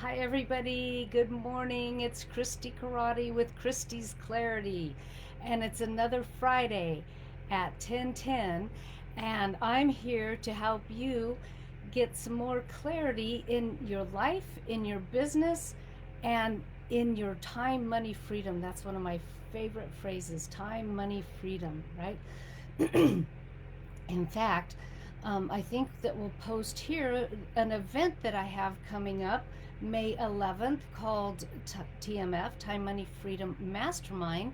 Hi everybody, good morning. It's Christi Karate with Christie's Clarity. And it's another Friday at 10:10 and I'm here to help you get some more clarity in your life, in your business, and in your time, money, freedom. That's one of my favorite phrases, time, money, freedom, right? In fact, I think that we'll post here an event that I have coming up May 11th called TMF, Time Money Freedom Mastermind.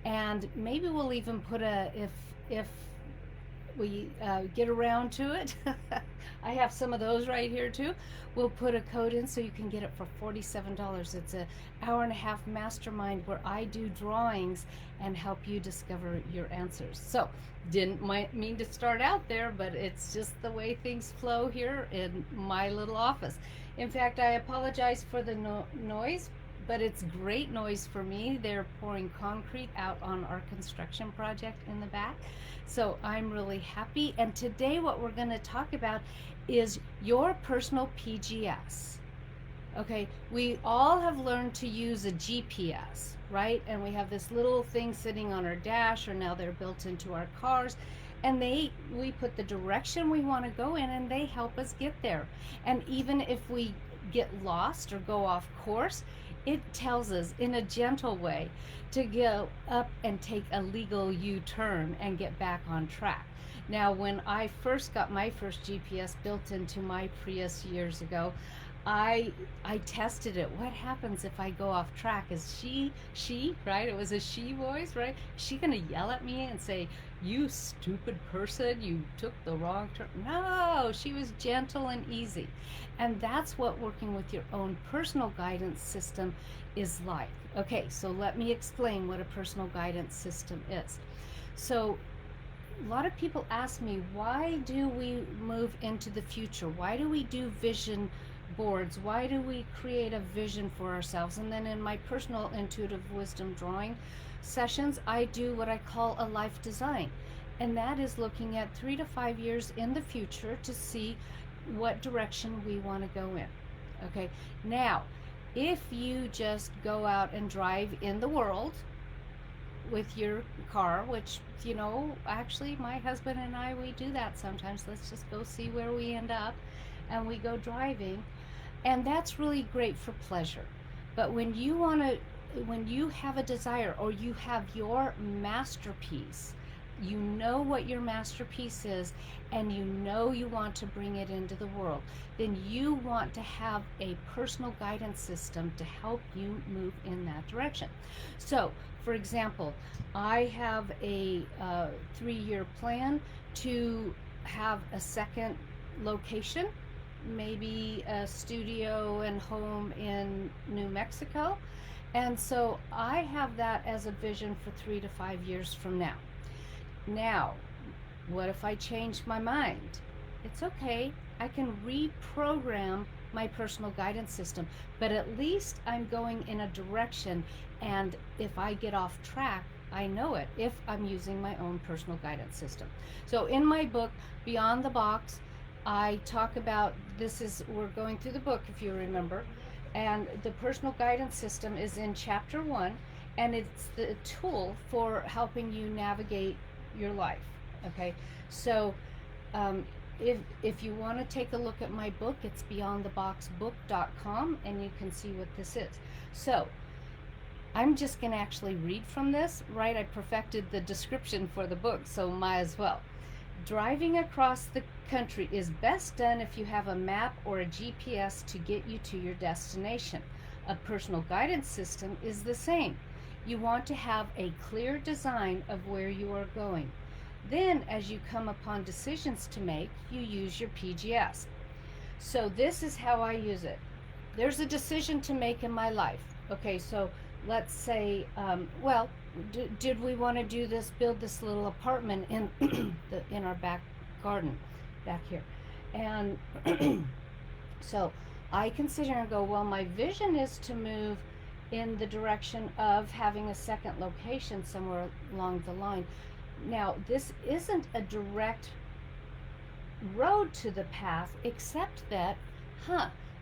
And maybe we'll even put if we get around to it. I have some of those right here too. We'll put a code in so you can get it for $47. It's an hour and a half mastermind where I do drawings and help you discover your answers. So didn't mean to start out there, but it's just the way things flow here in my little office. In fact, I apologize for the noise, but it's great noise for me. They're pouring concrete out on our construction project in the back. So I'm really happy. And today what we're going to talk about is your personal PGS. Okay, we all have learned to use a GPS, right? And we have this little thing sitting on our dash, or now they're built into our cars. And we put the direction we want to go in and they help us get there. And even if we get lost or go off course, it tells us in a gentle way to go up and take a legal U-turn and get back on track. Now, when I first got my first GPS built into my Prius years ago, I tested it. What happens if I go off track? Is she, right? It was a she voice, right? Is she gonna yell at me and say, "You stupid person, you took the wrong turn"? No, she was gentle and easy. And that's what working with your own personal guidance system is like. Okay, so let me explain what a personal guidance system is. So a lot of people ask me, why do we move into the future? Why do we do vision boards? Why do we create a vision for ourselves? And then in my personal intuitive wisdom drawing sessions, I do what I call a life design. And that is looking at 3 to 5 years in the future to see what direction we want to go in. Okay, now, if you just go out and drive in the world with your car, which, actually my husband and I, we do that sometimes. Let's just go see where we end up, and we go driving, and that's really great for pleasure. But when you have a desire, or you have your masterpiece, you know what your masterpiece is, and you want to bring it into the world, then you want to have a personal guidance system to help you move in that direction. So, for example, I have a 3-year plan to have a second location, maybe a studio and home in New Mexico. And so I have that as a vision for 3 to 5 years from now. Now, what if I change my mind? It's okay. I can reprogram my personal guidance system, but at least I'm going in a direction, and if I get off track, I know it if I'm using my own personal guidance system. So in my book, Beyond the Box, I talk about we're going through the book, if you remember, and the personal guidance system is in chapter 1, and it's the tool for helping you navigate your life. Okay, so if you want to take a look at my book, it's beyondtheboxbook.com, and you can see what this is. So I'm just going to actually read from this, right? I perfected the description for the book, so might as well. Driving across the country is best done if you have a map or a GPS to get you to your destination. A personal guidance system is the same. You want to have a clear design of where you are going. Then, as you come upon decisions to make, you use your PGS. So this is how I use it. There's a decision to make in my life. Okay, so let's say, did we want to build this little apartment in in our back garden, back here? And so I consider and go, well, my vision is to move in the direction of having a second location somewhere along the line. Now, this isn't a direct road to the path, except that,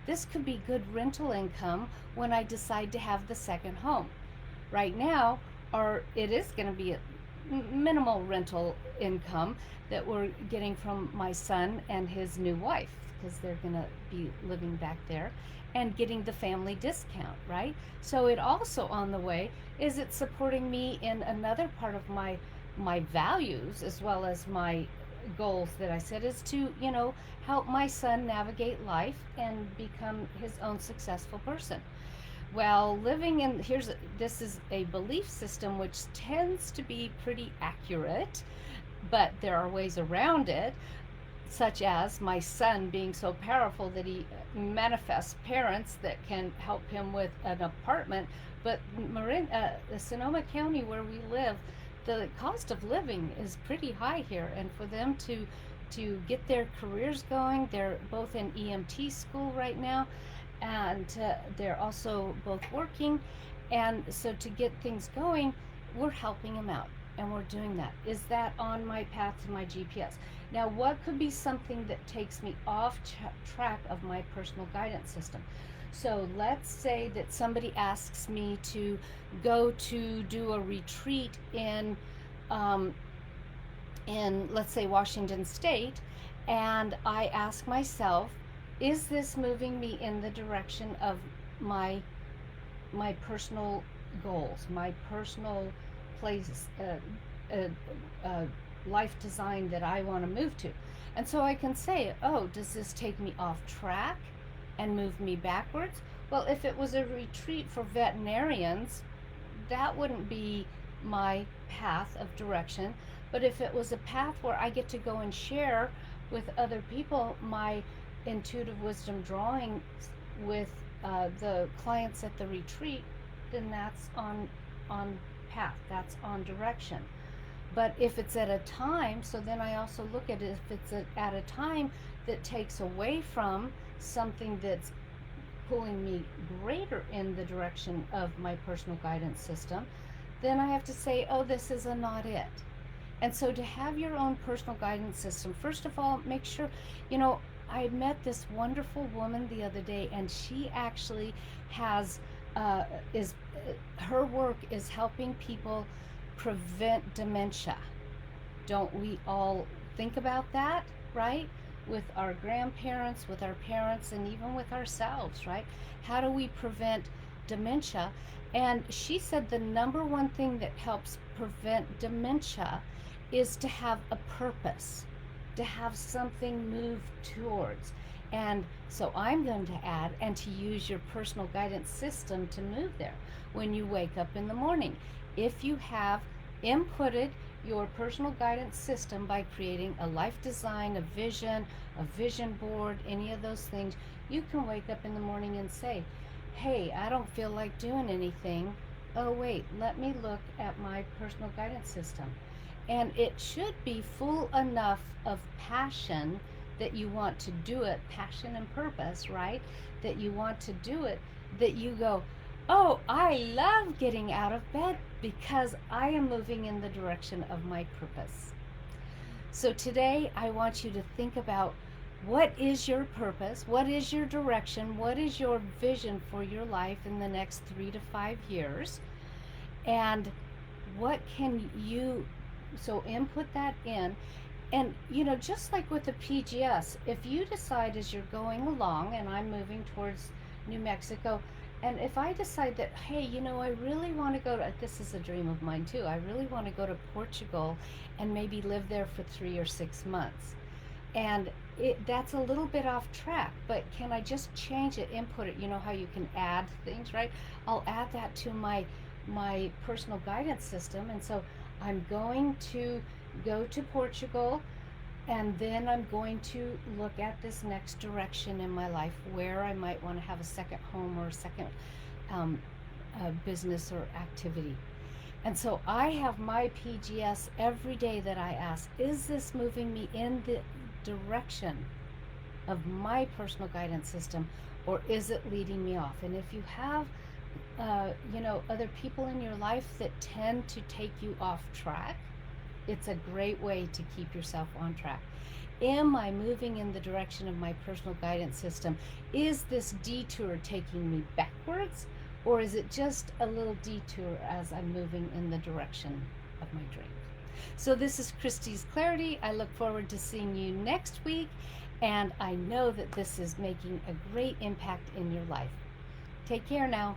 this could be good rental income when I decide to have the second home. Right now, or it is going to be a minimal rental income that we're getting from my son and his new wife, because they're going to be living back there and getting the family discount, right? So it also on the way is it supporting me in another part of my values, as well as my goals that I said, is to, help my son navigate life and become his own successful person. Well, living in this is a belief system which tends to be pretty accurate, but there are ways around it, such as my son being so powerful that he manifests parents that can help him with an apartment. But Sonoma County, where we live, the cost of living is pretty high here, and for them to get their careers going, they're both in EMT school right now, and they're also both working, and so to get things going, we're helping them out, and we're doing that. Is that on my path to my GPS? Now, what could be something that takes me off track of my personal guidance system? So let's say that somebody asks me to go to do a retreat in let's say Washington State, and I ask myself, is this moving me in the direction of my personal goals, my personal place, life design that I want to move to? And so I can say, oh, does this take me off track and move me backwards? Well, if it was a retreat for veterinarians, that wouldn't be my path of direction. But if it was a path where I get to go and share with other people my intuitive wisdom drawing with the clients at the retreat, then that's on path, that's on direction. But if it's at a time, so then I also look at it, if it's at a time that takes away from something that's pulling me greater in the direction of my personal guidance system, then I have to say, oh, this is not it. And so to have your own personal guidance system, first of all, make sure, I met this wonderful woman the other day, and she actually has, her work is helping people prevent dementia. Don't we all think about that, right? With our grandparents, with our parents, and even with ourselves, right? How do we prevent dementia? And she said the number one thing that helps prevent dementia is to have a purpose, to have something move towards. And so I'm going to add, and to use your personal guidance system to move there. When you wake up in the morning, if you have inputted your personal guidance system by creating a life design, a vision board, any of those things, you can wake up in the morning and say, hey, I don't feel like doing anything. Oh wait, let me look at my personal guidance system. And it should be full enough of passion that you want to do it, passion and purpose, right? That you want to do it, that you go, oh, I love getting out of bed because I am moving in the direction of my purpose. So today I want you to think about, what is your purpose? What is your direction? What is your vision for your life in the next 3 to 5 years? And what can you, so input that in. And, just like with the PGS, if you decide as you're going along, and I'm moving towards New Mexico, and if I decide that, hey, I really want to go to, this is a dream of mine too, I really want to go to Portugal and maybe live there for 3 or 6 months. And that's a little bit off track, but can I just change it, input it? You know how you can add things, right? I'll add that to my personal guidance system. And so I'm going to go to Portugal, and then I'm going to look at this next direction in my life where I might want to have a second home or a second business or activity. And so I have my PGS every day that I ask, is this moving me in the direction of my personal guidance system, or is it leading me off? And if you have other people in your life that tend to take you off track, it's a great way to keep yourself on track. Am I moving in the direction of my personal guidance system? Is this detour taking me backwards, or is it just a little detour as I'm moving in the direction of my dream? So this is Christi's Clarity. I look forward to seeing you next week, and I know that this is making a great impact in your life. Take care now.